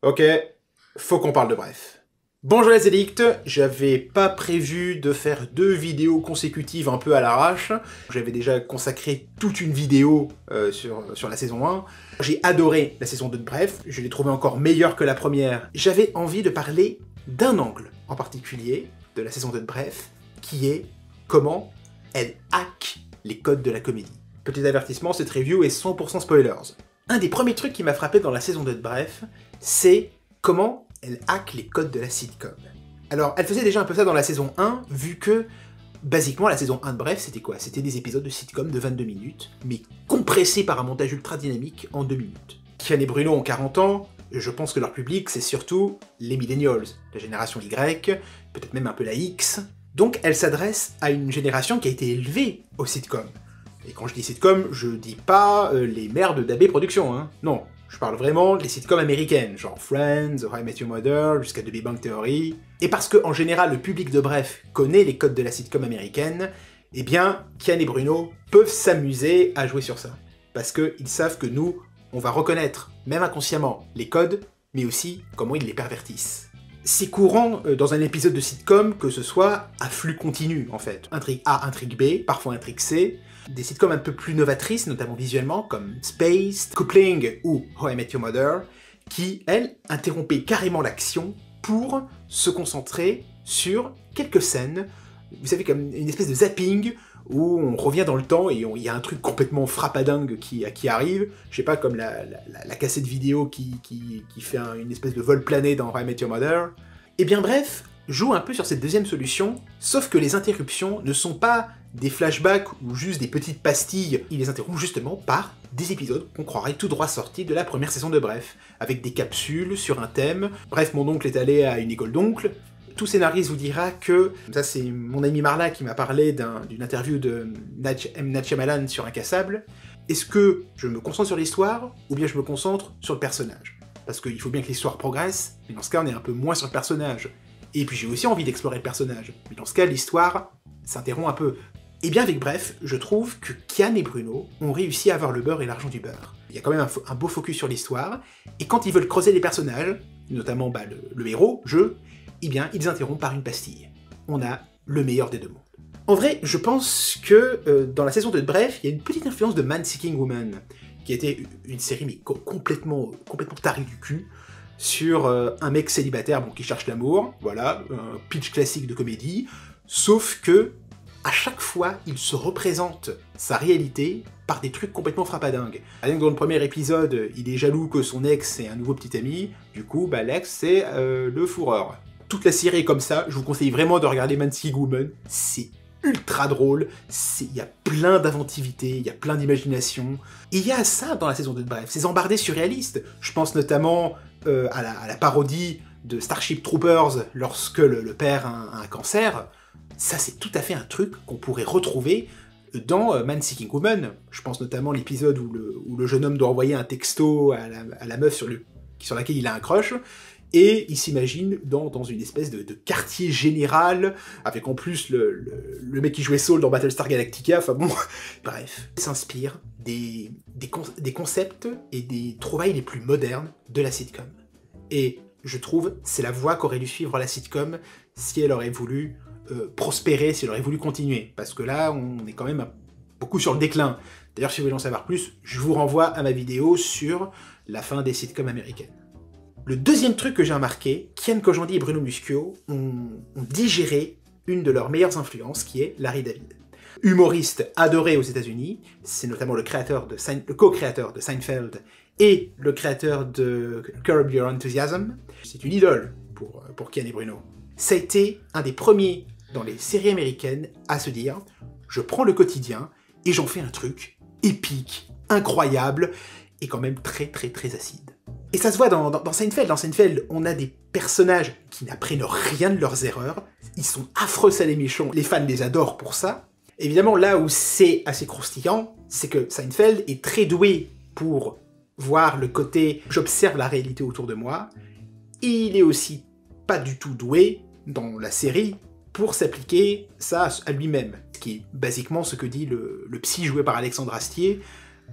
Ok, faut qu'on parle de Bref. Bonjour les addicts, j'avais pas prévu de faire 2 vidéos consécutives un peu à l'arrache. J'avais déjà consacré toute une vidéo sur la saison 1. J'ai adoré la saison 2 de Bref, je l'ai trouvée encore meilleure que la première. J'avais envie de parler d'un angle en particulier de la saison 2 de Bref, qui est comment elle hack les codes de la comédie. Petit avertissement, cette review est 100% spoilers. Un des premiers trucs qui m'a frappé dans la saison 2 de Bref, c'est comment elle hack les codes de la sitcom. Alors, elle faisait déjà un peu ça dans la saison 1, vu que, basiquement, la saison 1 de Bref, c'était quoi? C'était des épisodes de sitcom de 22 minutes, mais compressés par un montage ultra dynamique en 2 minutes. Kian et Bruno ont 40 ans, je pense que leur public, c'est surtout les millennials, la génération Y, peut-être même un peu la X. Donc, elle s'adresse à une génération qui a été élevée aux sitcoms. Et quand je dis sitcom, je dis pas les merdes d'AB Productions, hein. Non, je parle vraiment des sitcoms américaines, genre Friends, How I Met Your Mother, jusqu'à The Big Bang Theory. Et parce que, en général, le public de Bref connaît les codes de la sitcom américaine, eh bien, Kian et Bruno peuvent s'amuser à jouer sur ça. Parce qu'ils savent que nous, on va reconnaître, même inconsciemment, les codes, mais aussi comment ils les pervertissent. C'est courant dans un épisode de sitcom que ce soit à flux continu, en fait. Intrigue A, intrigue B, parfois intrigue C. Des sitcoms un peu plus novatrices, notamment visuellement, comme Spaced, Coupling ou How I Met Your Mother, qui, elles, interrompaient carrément l'action pour se concentrer sur quelques scènes, vous savez, comme une espèce de zapping, où on revient dans le temps et il y a un truc complètement frappadingue qui arrive, je sais pas, comme la cassette vidéo qui fait une espèce de vol plané dans How I Met Your Mother. Et bien bref, joue un peu sur cette deuxième solution, sauf que les interruptions ne sont pas des flashbacks ou juste des petites pastilles, ils les interrompent justement par des épisodes qu'on croirait tout droit sortis de la première saison de Bref, avec des capsules sur un thème. Bref, mon oncle est allé à une école d'oncles. Tout scénariste vous dira que, ça c'est mon ami Marla qui m'a parlé d'une interview de M. Night Shyamalan sur Incassable. Est-ce que je me concentre sur l'histoire, ou bien je me concentre sur le personnage? Parce qu'il faut bien que l'histoire progresse, mais dans ce cas on est un peu moins sur le personnage. Et puis j'ai aussi envie d'explorer le personnage, mais dans ce cas l'histoire s'interrompt un peu. Et bien avec Bref, je trouve que Kian et Bruno ont réussi à avoir le beurre et l'argent du beurre. Il y a quand même un beau focus sur l'histoire, et quand ils veulent creuser les personnages, notamment le héros, eh bien ils interrompent par une pastille. On a le meilleur des deux mondes. En vrai, je pense que dans la saison 2 de Bref, il y a une petite influence de Man Seeking Woman, qui était une série mais complètement tarée du cul, sur un mec célibataire qui cherche l'amour, voilà, un pitch classique de comédie, sauf que à chaque fois, il se représente sa réalité par des trucs complètement frappadingues. Rien que dans le premier épisode, il est jaloux que son ex ait un nouveau petit ami, du coup, l'ex, c'est le fourreur. Toute la série est comme ça, je vous conseille vraiment de regarder Man Seeking Woman, c'est ultra drôle, il y a plein d'inventivité, il y a plein d'imagination, et il y a ça dans la saison 2 de Bref, ces embardés surréalistes. Je pense notamment à la parodie de Starship Troopers lorsque le père a un cancer. Ça, c'est tout à fait un truc qu'on pourrait retrouver dans Man Seeking Woman. Je pense notamment à l'épisode où le jeune homme doit envoyer un texto à la meuf sur laquelle il a un crush, et il s'imagine dans une espèce de quartier général, avec en plus le mec qui jouait Saul dans Battlestar Galactica, enfin bon, bref. Il s'inspire des concepts et des trouvailles les plus modernes de la sitcom. Et je trouve, c'est la voie qu'aurait dû suivre la sitcom si elle aurait voulu prospérer, si elle aurait voulu continuer. Parce que là, on est quand même beaucoup sur le déclin. D'ailleurs, si vous voulez en savoir plus, je vous renvoie à ma vidéo sur la fin des sitcoms américaines. Le deuxième truc que j'ai remarqué, Kian Kojandi et Bruno Muschio ont digéré une de leurs meilleures influences, qui est Larry David. Humoriste adoré aux États-Unis, c'est notamment le co-créateur de Seinfeld et le créateur de Curb Your Enthusiasm. C'est une idole pour Kian et Bruno. Ça a été un des premiers dans les séries américaines à se dire « Je prends le quotidien et j'en fais un truc épique, incroyable et quand même très acide. » Et ça se voit dans Seinfeld. Dans Seinfeld, on a des personnages qui n'apprennent rien de leurs erreurs. Ils sont affreux, ça les méchants. Les fans les adorent pour ça. Évidemment, là où c'est assez croustillant, c'est que Seinfeld est très doué pour voir le côté « j'observe la réalité autour de moi ». Et il est aussi pas du tout doué dans la série pour s'appliquer ça à lui-même. Ce qui est basiquement ce que dit le psy joué par Alexandre Astier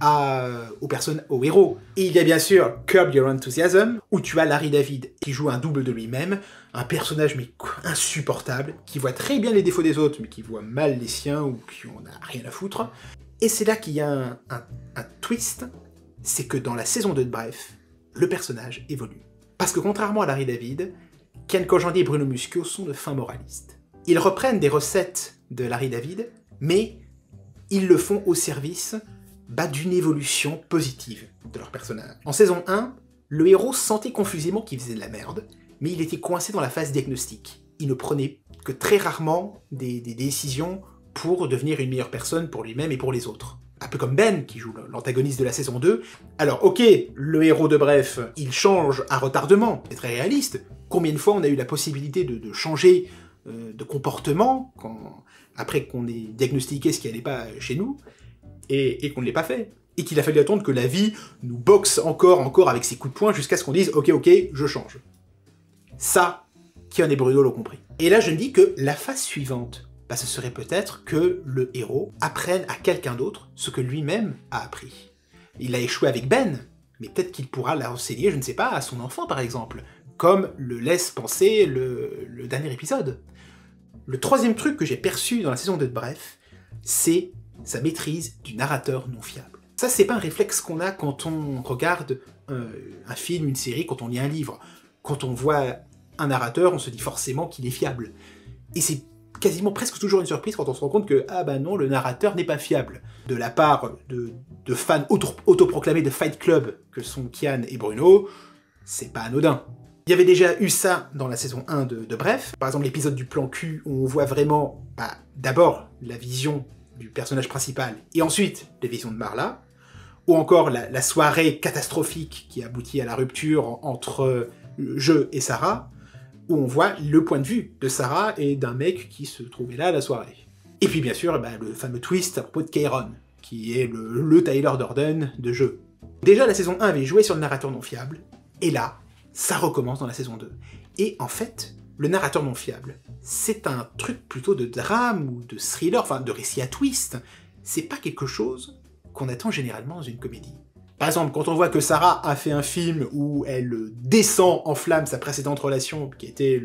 aux héros. Et il y a bien sûr Curb Your Enthusiasm, où tu as Larry David qui joue un double de lui-même, un personnage mais insupportable, qui voit très bien les défauts des autres, mais qui voit mal les siens ou qui en a rien à foutre. Et c'est là qu'il y a un twist, c'est que dans la saison 2 de Bref, le personnage évolue. Parce que contrairement à Larry David, Ken Kojandi et Bruno Muschio sont de fins moralistes. Ils reprennent des recettes de Larry David, mais ils le font au service d'une évolution positive de leur personnage. En saison 1, le héros sentait confusément qu'il faisait de la merde, mais il était coincé dans la phase diagnostique. Il ne prenait que très rarement des décisions pour devenir une meilleure personne pour lui-même et pour les autres. Un peu comme Ben, qui joue l'antagoniste de la saison 2. Alors ok, le héros de Bref, il change à retardement, c'est très réaliste. Combien de fois on a eu la possibilité de changer de comportement après qu'on ait diagnostiqué ce qui n'allait pas chez nous, et qu'on ne l'ait pas fait. Et qu'il a fallu attendre que la vie nous boxe encore avec ses coups de poing jusqu'à ce qu'on dise « Ok, je change ». Ça, Kion et Bruno l'ont compris. Et là, je me dis que la phase suivante, ce serait peut-être que le héros apprenne à quelqu'un d'autre ce que lui-même a appris. Il a échoué avec Ben, mais peut-être qu'il pourra l'enseigner, je ne sais pas, à son enfant par exemple, comme le laisse penser le dernier épisode. Le troisième truc que j'ai perçu dans la saison 2 de Bref, c'est sa maîtrise du narrateur non fiable. Ça, c'est pas un réflexe qu'on a quand on regarde un film, une série, quand on lit un livre. Quand on voit un narrateur, on se dit forcément qu'il est fiable. Et c'est quasiment presque toujours une surprise quand on se rend compte que, ah bah non, le narrateur n'est pas fiable. De la part de fans autoproclamés de Fight Club, que sont Kian et Bruno, c'est pas anodin. Il y avait déjà eu ça dans la saison 1 de Bref. Par exemple, l'épisode du plan cul, où on voit vraiment, d'abord, la vision du personnage principal, et ensuite, la vision de Marla, ou encore la soirée catastrophique qui aboutit à la rupture entre Je et Sarah, où on voit le point de vue de Sarah et d'un mec qui se trouvait là à la soirée. Et puis bien sûr, le fameux twist à propos de Kairon, qui est le Tyler Durden de Jeu. Déjà, la saison 1 avait joué sur le narrateur non fiable, et là, ça recommence dans la saison 2. Et en fait, le narrateur non fiable, c'est un truc plutôt de drame ou de thriller, enfin de récit à twist. C'est pas quelque chose qu'on attend généralement dans une comédie. Par exemple, quand on voit que Sarah a fait un film où elle descend en flammes sa précédente relation, qui était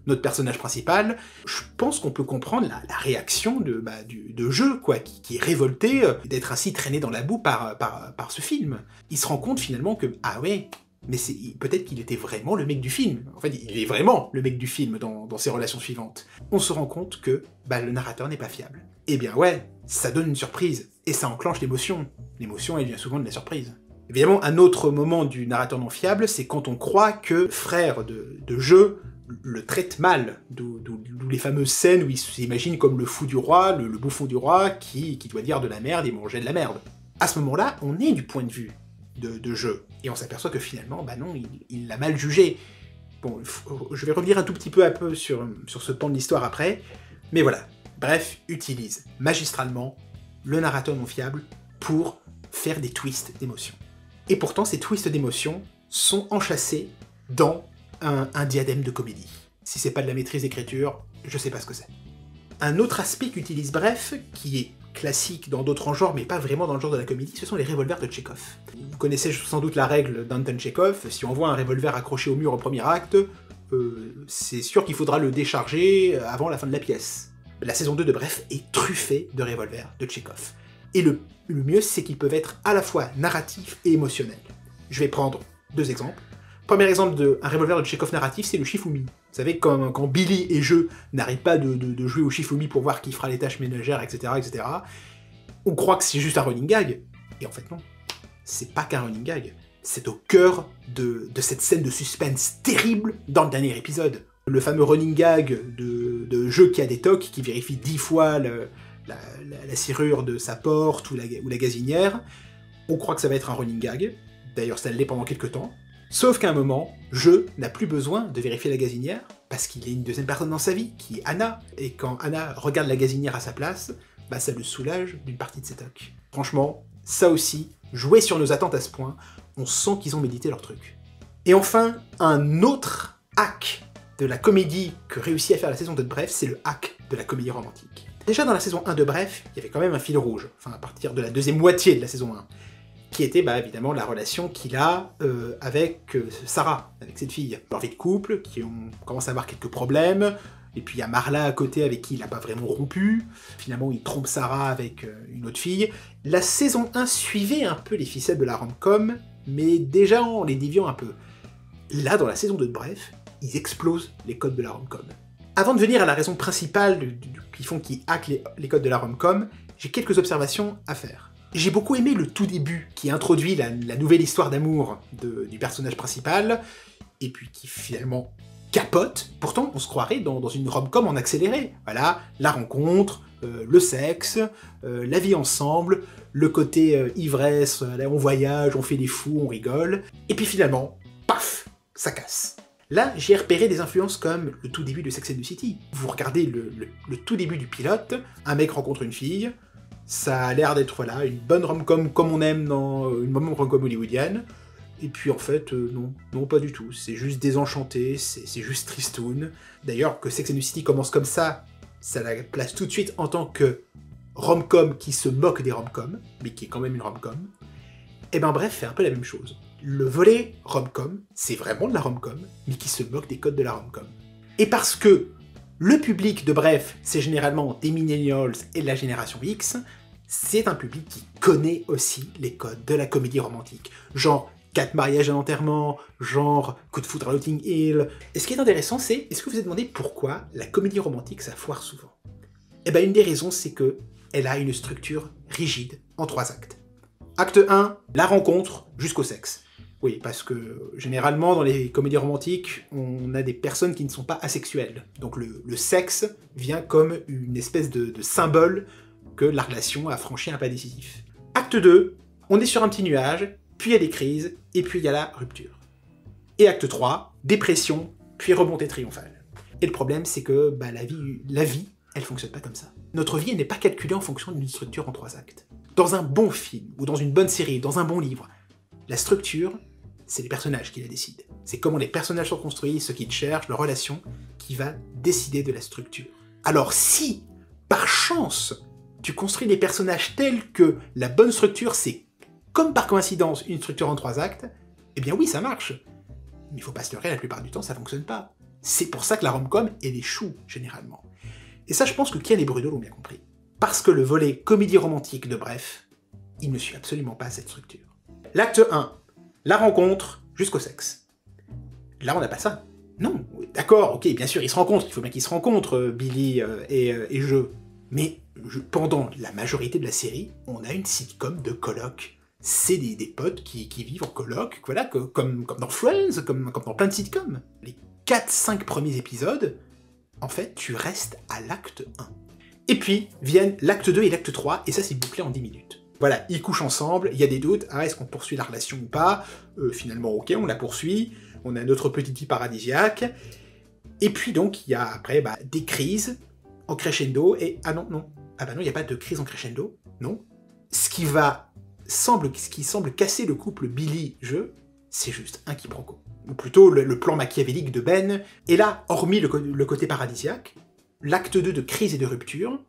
notre personnage principal, je pense qu'on peut comprendre la réaction de Jeu, quoi, qui est révolté d'être ainsi traîné dans la boue par ce film. Il se rend compte finalement que, ah ouais, mais peut-être qu'il était vraiment le mec du film. En fait, il est vraiment le mec du film dans ses relations suivantes. On se rend compte que le narrateur n'est pas fiable. Eh bien ouais, ça donne une surprise, et ça enclenche l'émotion. L'émotion, elle vient souvent de la surprise. Évidemment, un autre moment du narrateur non fiable, c'est quand on croit que frère de Jeu le traite mal, d'où les fameuses scènes où il s'imagine comme le fou du roi, le bouffon du roi, qui doit dire de la merde et manger de la merde. À ce moment-là, on est du point de vue de Jeu, et on s'aperçoit que finalement, non, il l'a mal jugé. Bon, je vais revenir un tout petit peu sur ce pan de l'histoire après, mais voilà. Bref, utilise magistralement le narrateur non fiable pour faire des twists d'émotion. Et pourtant, ces twists d'émotion sont enchâssés dans un diadème de comédie. Si c'est pas de la maîtrise d'écriture, je sais pas ce que c'est. Un autre aspect qu'utilise Bref, qui est classique dans d'autres genres, mais pas vraiment dans le genre de la comédie, ce sont les revolvers de Tchekhov. Vous connaissez sans doute la règle d'Anton Tchekhov, si on voit un revolver accroché au mur au premier acte, c'est sûr qu'il faudra le décharger avant la fin de la pièce. La saison 2 de Bref est truffée de revolvers de Tchekhov. Et le mieux, c'est qu'ils peuvent être à la fois narratifs et émotionnels. Je vais prendre 2 exemples. Premier exemple d'un revolver de Tchekhov narratif, c'est le Shifumi. Vous savez, quand Billy et Jeu n'arrêtent pas de jouer au Shifumi pour voir qui fera les tâches ménagères, etc., on croit que c'est juste un running gag. Et en fait, non. C'est pas qu'un running gag. C'est au cœur de cette scène de suspense terrible dans le dernier épisode. Le fameux running gag de Jeu qui a des tocs, qui vérifie 10 fois la serrure de sa porte ou la gazinière. On croit que ça va être un running gag. D'ailleurs, ça l'est pendant quelques temps. Sauf qu'à un moment, Jeu n'a plus besoin de vérifier la gazinière, parce qu'il y a une deuxième personne dans sa vie, qui est Anna. Et quand Anna regarde la gazinière à sa place, ça le soulage d'une partie de ses tocs. Franchement, ça aussi, jouer sur nos attentes à ce point, on sent qu'ils ont médité leur truc. Et enfin, un autre hack de la comédie que réussit à faire la saison 2 de Bref, c'est le hack de la comédie romantique. Déjà dans la saison 1 de Bref, il y avait quand même un fil rouge, enfin à partir de la deuxième moitié de la saison 1, qui était évidemment la relation qu'il a avec Sarah, avec cette fille. Leur vie de couple, qui commence à avoir quelques problèmes, et puis il y a Marla à côté avec qui il n'a pas vraiment rompu, finalement il trompe Sarah avec une autre fille. La saison 1 suivait un peu les ficelles de la rom-com, mais déjà en les déviant un peu. Là, dans la saison 2 de Bref, ils explosent les codes de la rom-com. Avant de venir à la raison principale qui font qu'ils hackent les codes de la rom-com, j'ai quelques observations à faire. J'ai beaucoup aimé le tout début, qui introduit la nouvelle histoire d'amour du personnage principal, et puis qui finalement capote. Pourtant, on se croirait dans une rom-com en accéléré. Voilà, la rencontre, le sexe, la vie ensemble, le côté ivresse, là on voyage, on fait des fous, on rigole, et puis finalement, paf, ça casse. Là, j'ai repéré des influences comme le tout début de Sex and the City. Vous regardez le tout début du pilote, un mec rencontre une fille, ça a l'air d'être voilà, une bonne rom-com comme on aime dans une bonne rom-com hollywoodienne, et puis en fait, non pas du tout, c'est juste désenchanté, c'est juste tristoun. D'ailleurs, que Sex and the City commence comme ça la place tout de suite en tant que rom-com qui se moque des rom-com, mais qui est quand même une rom-com. Et ben Bref fait un peu la même chose. Le volet rom-com, c'est vraiment de la rom-com, mais qui se moque des codes de la rom-com. Et parce que le public de Bref, c'est généralement des millennials et de la génération X, c'est un public qui connaît aussi les codes de la comédie romantique. Genre 4 mariages à l'enterrement, genre Coup de foudre à Notting Hill. Et ce qui est intéressant, c'est, est-ce que vous vous demandé pourquoi la comédie romantique, ça foire souvent? Eh ben une des raisons, c'est que elle a une structure rigide en 3 actes. Acte 1, la rencontre jusqu'au sexe. Oui, parce que généralement, dans les comédies romantiques, on a des personnes qui ne sont pas asexuelles. Donc le sexe vient comme une espèce de symbole que la relation a franchi un pas décisif. Acte 2, on est sur un petit nuage, puis il y a des crises, et puis il y a la rupture. Et acte 3, dépression, puis remontée triomphale. Et le problème, c'est que la vie, elle fonctionne pas comme ça. Notre vie, elle n'est pas calculée en fonction d'une structure en 3 actes. Dans un bon film, ou dans une bonne série, dans un bon livre, la structure, c'est les personnages qui la décident. C'est comment les personnages sont construits, ce qu'ils cherchent, leurs relations, qui va décider de la structure. Alors si, par chance, tu construis les personnages tels que la bonne structure, c'est comme par coïncidence une structure en 3 actes, eh bien oui, ça marche. Mais il faut pas se leurrer, la plupart du temps, ça fonctionne pas. C'est pour ça que la rom-com, elle échoue, généralement. Et ça, je pense que Kian et Bruno l'ont bien compris. Parce que le volet comédie romantique de Bref, il ne suit absolument pas cette structure. L'acte 1, la rencontre jusqu'au sexe. Là, on n'a pas ça. Non, d'accord, ok, bien sûr, ils se rencontrent, il faut bien qu'ils se rencontrent, Billy et je. Mais pendant la majorité de la série, on a une sitcom de coloc. C'est des potes qui vivent en coloc, voilà, comme dans Friends, comme dans plein de sitcoms. Les 4-5 premiers épisodes, en fait, tu restes à l'acte 1. Et puis, viennent l'acte 2 et l'acte 3, et ça, c'est bouclé en 10 minutes. Voilà, ils couchent ensemble, il y a des doutes, est-ce qu'on poursuit la relation ou pas? Finalement, ok, on la poursuit, on a notre petit vie paradisiaque, et puis donc, il y a après des crises en crescendo, et non, il n'y a pas de crise en crescendo, non. Ce qui semble casser le couple Billy-je, c'est juste un quiproquo. Ou plutôt le plan machiavélique de Ben, et là, hormis le côté paradisiaque, l'acte 2 de crise et de rupture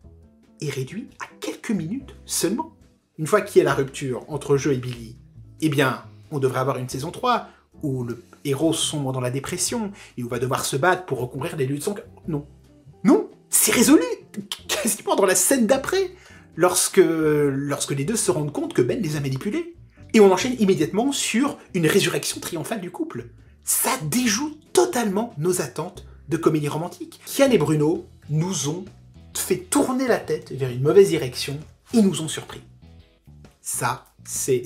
est réduit à quelques minutes seulement. Une fois qu'il y a la rupture entre Jo et Billy, eh bien, on devrait avoir une saison 3, où le héros sombre dans la dépression, et où va devoir se battre pour reconquérir les lieux de son cœur. Non. Non, c'est résolu quasiment dans la scène d'après, lorsque les deux se rendent compte que Ben les a manipulés. Et on enchaîne immédiatement sur une résurrection triomphale du couple. Ça déjoue totalement nos attentes de comédie romantique. Kian et Bruno nous ont fait tourner la tête vers une mauvaise direction, ils nous ont surpris. Ça, c'est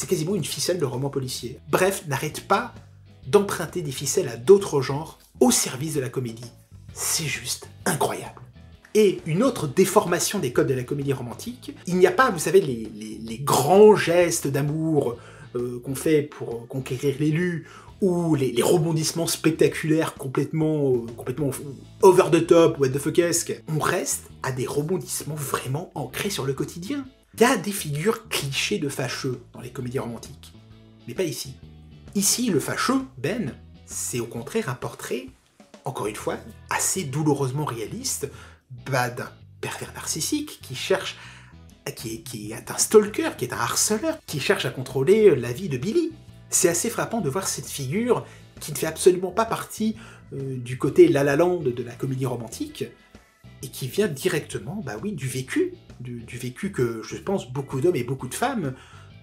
quasiment une ficelle de roman policier. Bref, n'arrête pas d'emprunter des ficelles à d'autres genres au service de la comédie. C'est juste incroyable. Et une autre déformation des codes de la comédie romantique, il n'y a pas, vous savez, les grands gestes d'amour qu'on fait pour conquérir l'élu, ou les rebondissements spectaculaires complètement over the top, what the fuckesque. On reste à des rebondissements vraiment ancrés sur le quotidien. Il y a des figures clichés de fâcheux dans les comédies romantiques, mais pas ici. Ici, le fâcheux, Ben, c'est au contraire un portrait encore une fois, assez douloureusement réaliste, d'un pervers narcissique qui cherche, qui est un stalker, qui est un harceleur, qui cherche à contrôler la vie de Billy. C'est assez frappant de voir cette figure qui ne fait absolument pas partie du côté La La Land de la comédie romantique, et qui vient directement, bah oui, du vécu que, je pense, beaucoup d'hommes et beaucoup de femmes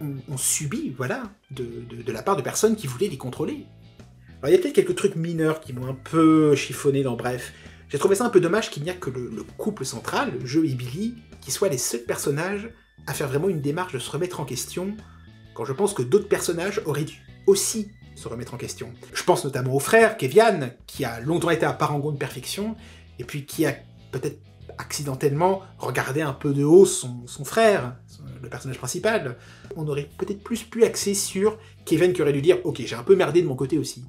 ont subi, voilà, de la part de personnes qui voulaient les contrôler. Alors il y a peut-être quelques trucs mineurs qui m'ont un peu chiffonné dans Bref. J'ai trouvé ça un peu dommage qu'il n'y a que le couple central, Joe et Billy, qui soient les seuls personnages à faire vraiment une démarche de se remettre en question, quand je pense que d'autres personnages auraient dû aussi se remettre en question. Je pense notamment au frère, Kevian, qui a longtemps été un parangon de perfection, et puis qui a peut-être accidentellement regardé un peu de haut son frère, le personnage principal. On aurait peut-être plus pu axer sur Kevin qui aurait dû dire « Ok, j'ai un peu merdé de mon côté aussi ».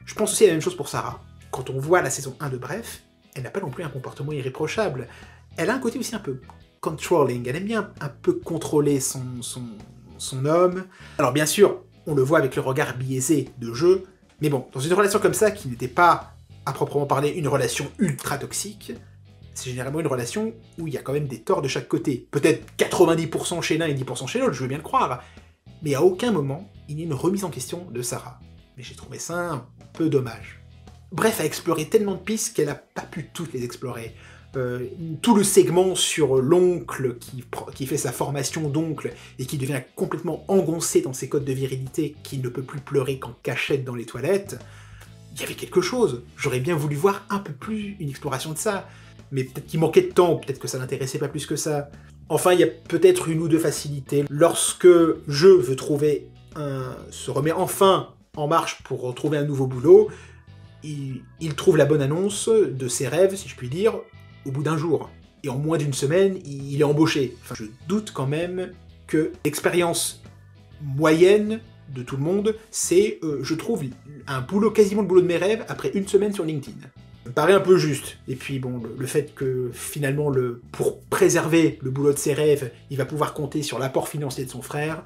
Je pense aussi à la même chose pour Sarah. Quand on voit la saison 1 de Bref, elle n'a pas non plus un comportement irréprochable. Elle a un côté aussi un peu controlling, elle aime bien un peu contrôler son homme. Alors bien sûr, on le voit avec le regard biaisé de Jeu, mais bon, dans une relation comme ça, qui n'était pas, à proprement parler, une relation ultra toxique, c'est généralement une relation où il y a quand même des torts de chaque côté. Peut-être 90% chez l'un et 10% chez l'autre, je veux bien le croire, mais à aucun moment, il n'y a une remise en question de Sarah. Mais j'ai trouvé ça un peu dommage. Bref a exploré tellement de pistes qu'elle n'a pas pu toutes les explorer. Tout le segment sur l'oncle qui fait sa formation d'oncle et qui devient complètement engoncé dans ses codes de virilité, qui ne peut plus pleurer qu'en cachette dans les toilettes, il y avait quelque chose. J'aurais bien voulu voir un peu plus une exploration de ça. Mais peut-être qu'il manquait de temps, peut-être que ça l'intéressait pas plus que ça. Enfin, il y a peut-être une ou deux facilités. Lorsque Je veut se remet enfin en marche pour retrouver un nouveau boulot, il trouve la bonne annonce de ses rêves, si je puis dire, au bout d'un jour. Et en moins d'une semaine, il est embauché. Enfin, je doute quand même que l'expérience moyenne de tout le monde, c'est, je trouve, un boulot, quasiment le boulot de mes rêves, après une semaine sur LinkedIn. Ça me paraît un peu juste. Et puis bon, le fait que finalement, pour préserver le boulot de ses rêves, il va pouvoir compter sur l'apport financier de son frère,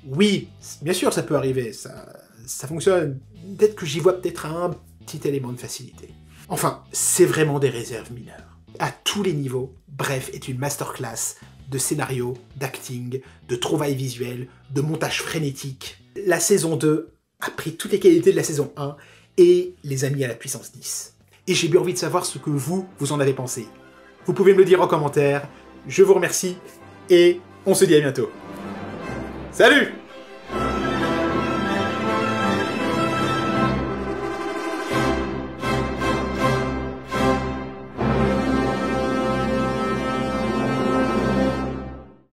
oui, bien sûr, ça peut arriver, ça fonctionne. Peut-être que j'y vois peut-être un petit élément de facilité. Enfin, c'est vraiment des réserves mineures. À tous les niveaux, Bref est une masterclass de scénario, d'acting, de trouvailles visuelles, de montage frénétique. La saison 2 a pris toutes les qualités de la saison 1 et les a mis à la puissance 10. Et j'ai bien envie de savoir ce que vous en avez pensé. Vous pouvez me le dire en commentaire, je vous remercie, et on se dit à bientôt. Salut!